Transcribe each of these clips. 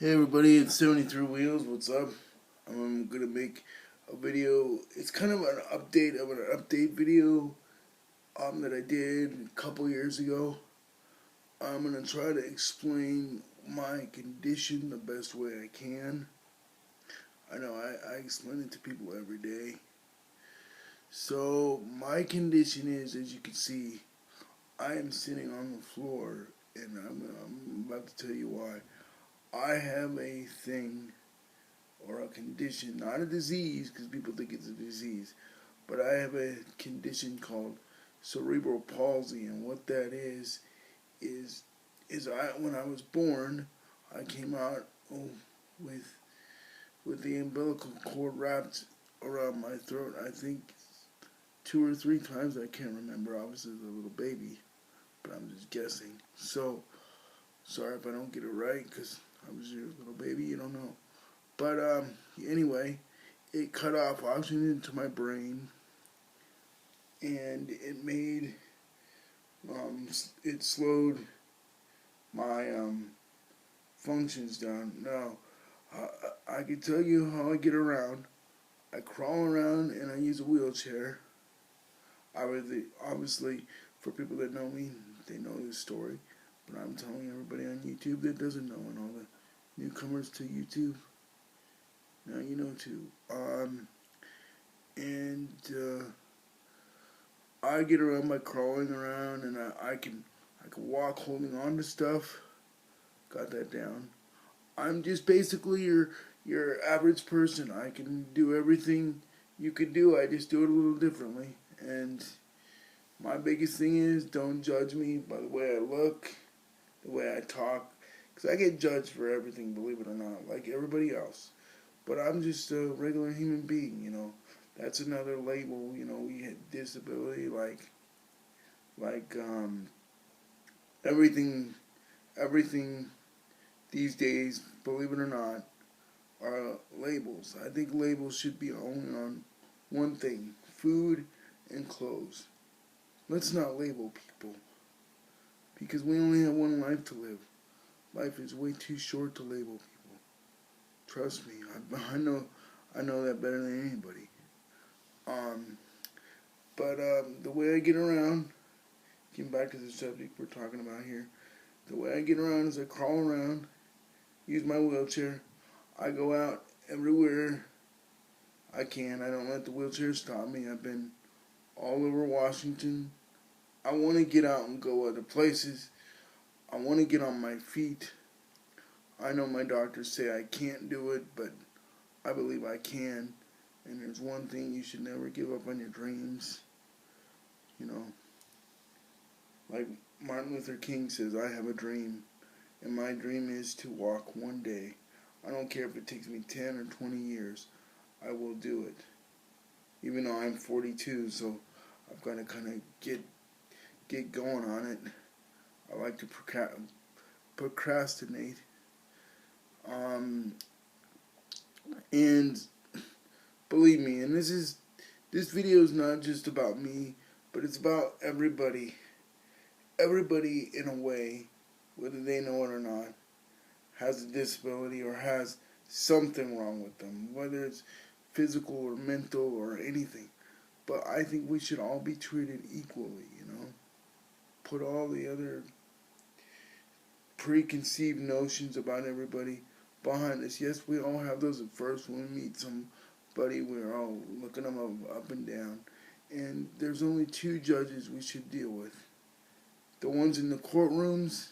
Hey everybody, it's 73 Wheels. What's up? I'm gonna make a video. It's kind of an update video that I did a couple years ago. I'm gonna try to explain my condition the best way I can. I know I explain it to people every day. So my condition is, as you can see, I am sitting on the floor, and I'm about to tell you why. I have a thing or a condition, not a disease, because people think it's a disease, but I have a condition called cerebral palsy, and what that is when I was born, I came out with the umbilical cord wrapped around my throat. I think 2 or 3 times. I can't remember. Obviously, as a little baby, but I'm just guessing. So sorry if I don't get it right, because I was your little baby. You don't know. But anyway, it cut off oxygen into my brain, and it slowed my functions down. Now, I can tell you how I get around. I crawl around and I use a wheelchair. Obviously, for people that know me, they know this story. But I'm telling everybody on YouTube that doesn't know, and all the newcomers to YouTube, now you know too. And I get around by crawling around, and I can walk holding on to stuff. Got that down. I'm just basically your average person. I can do everything you could do. I just do it a little differently. And my biggest thing is, don't judge me by the way I look, the way I talk, because I get judged for everything, believe it or not, like everybody else. But I'm just a regular human being, you know. That's another label, you know. We had disability, like everything, everything these days, believe it or not, are labels. I think labels should be only on one thing: food and clothes. Let's not label people, because we only have one life to live. Life is way too short to label people. Trust me, I know that better than anybody. Um, but the way I get around, getting back to the subject we're talking about here, the way I get around is I crawl around, use my wheelchair. I go out everywhere I can. I don't let the wheelchair stop me. I've been all over Washington. I want to get out and go other places. I want to get on my feet. I know my doctors say I can't do it, but I believe I can. And there's one thing: you should never give up on your dreams. You know, like Martin Luther King says, I have a dream, and my dream is to walk one day. I don't care if it takes me 10 or 20 years, I will do it. Even though I'm 42, so I've got to kind of get going on it. I like to procrastinate. Um, and believe me, and this video is not just about me, but it's about everybody. Everybody, in a way, whether they know it or not, has a disability or has something wrong with them, whether it's physical or mental or anything. But I think we should all be treated equally, you know. Put all the other preconceived notions about everybody behind us. Yes, we all have those at first when we meet somebody. We're all looking them up and down. And there's only two judges we should deal with: the ones in the courtrooms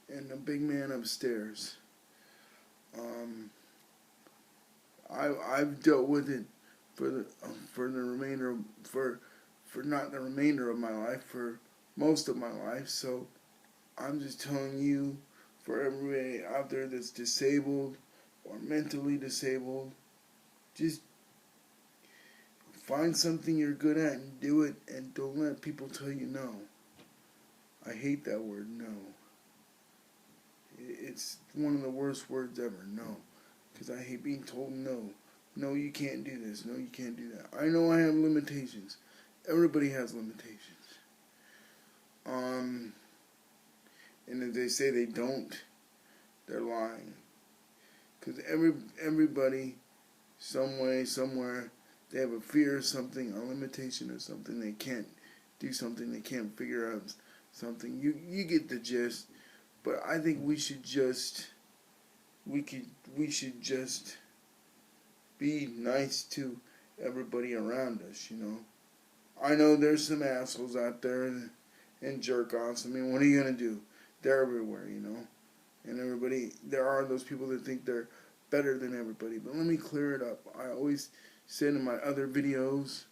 and the big man upstairs. Um, I've dealt with it for the remainder for not the remainder of my life, for most of my life. So I'm just telling you, for everybody out there that's disabled or mentally disabled, just find something you're good at and do it, and don't let people tell you no. I hate that word, no. It's one of the worst words ever, no. Because I hate being told no. No, you can't do this. No, you can't do that. I know I have limitations. Everybody has limitations. And if they say they don't, they're lying. Because everybody, some way, somewhere, they have a fear of something, a limitation of something. They can't do something. They can't figure out something. You get the gist. But I think we should just be nice to everybody around us. I know there's some assholes out there and jerk offs. I mean, what are you gonna do? They're everywhere. And there are those people that think they're better than everybody. But let me clear it up. I always said in my other videos,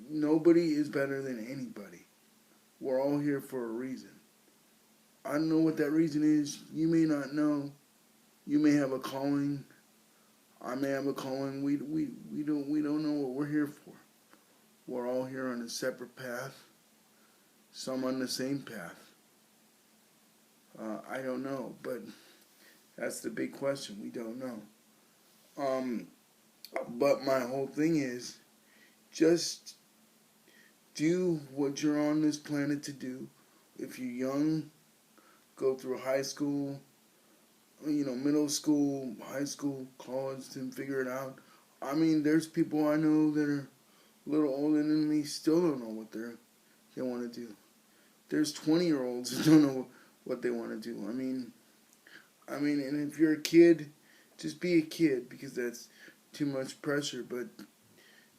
nobody is better than anybody. We're all here for a reason. I don't know what that reason is. You may not know. You may have a calling. I may have a calling. We don't know what we're here for. We're all here on a separate path. Some on the same path. I don't know, but that's the big question. We don't know. But my whole thing is, just do what you're on this planet to do. If you're young, go through high school, middle school, high school, college, and figure it out. I mean, there's people I know that are a little older than me, still don't know what they want to do. There's 20-year-olds that don't know what they want to do. I mean, and if you're a kid, just be a kid, because that's too much pressure. But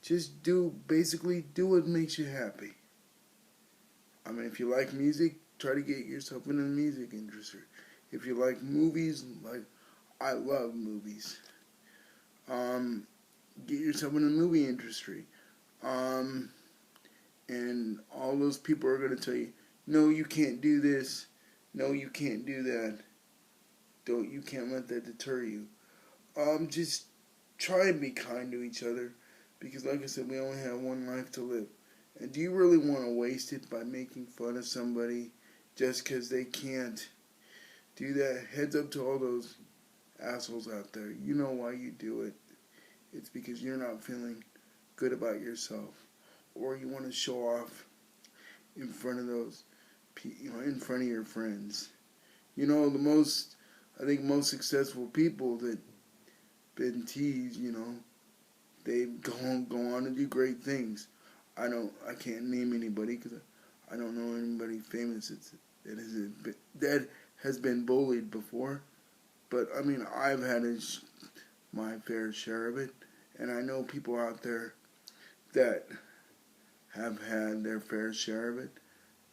just basically do what makes you happy. I mean, if you like music, try to get yourself in the music industry. If you like movies, I love movies, get yourself in the movie industry. And all those people are going to tell you, no, you can't do this. No, you can't do that. You can't let that deter you. Just try and be kind to each other, because like I said, we only have one life to live. And do you really want to waste it by making fun of somebody just because they can't do that? Heads up to all those assholes out there. You know why you do it. It's because you're not feeling good about yourself, or you want to show off in front of those, in front of your friends. I think most successful people that been teased, they go on to do great things. I can't name anybody because I don't know anybody famous that has been bullied before. But I mean, I've had my fair share of it, and I know people out there that have had their fair share of it,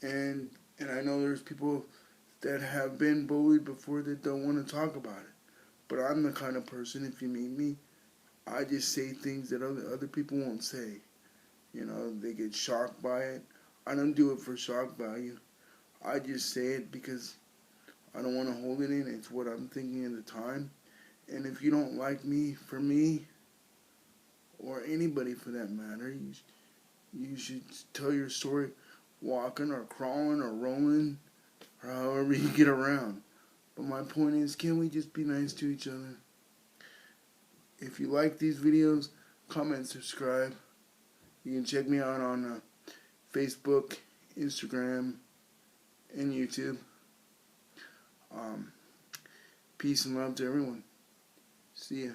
and I know there's people that have been bullied before that don't want to talk about it. But I'm the kind of person, if you meet me, I just say things that other people won't say. They get shocked by it. I don't do it for shock value. I just say it because I don't want to hold it in. It's what I'm thinking at the time. And if you don't like me for me, or anybody for that matter, you should tell your story walking or crawling or rolling or however you get around. But my point is, can we just be nice to each other? If you like these videos, comment, subscribe. You can check me out on Facebook, Instagram, and YouTube. Peace and love to everyone. See ya.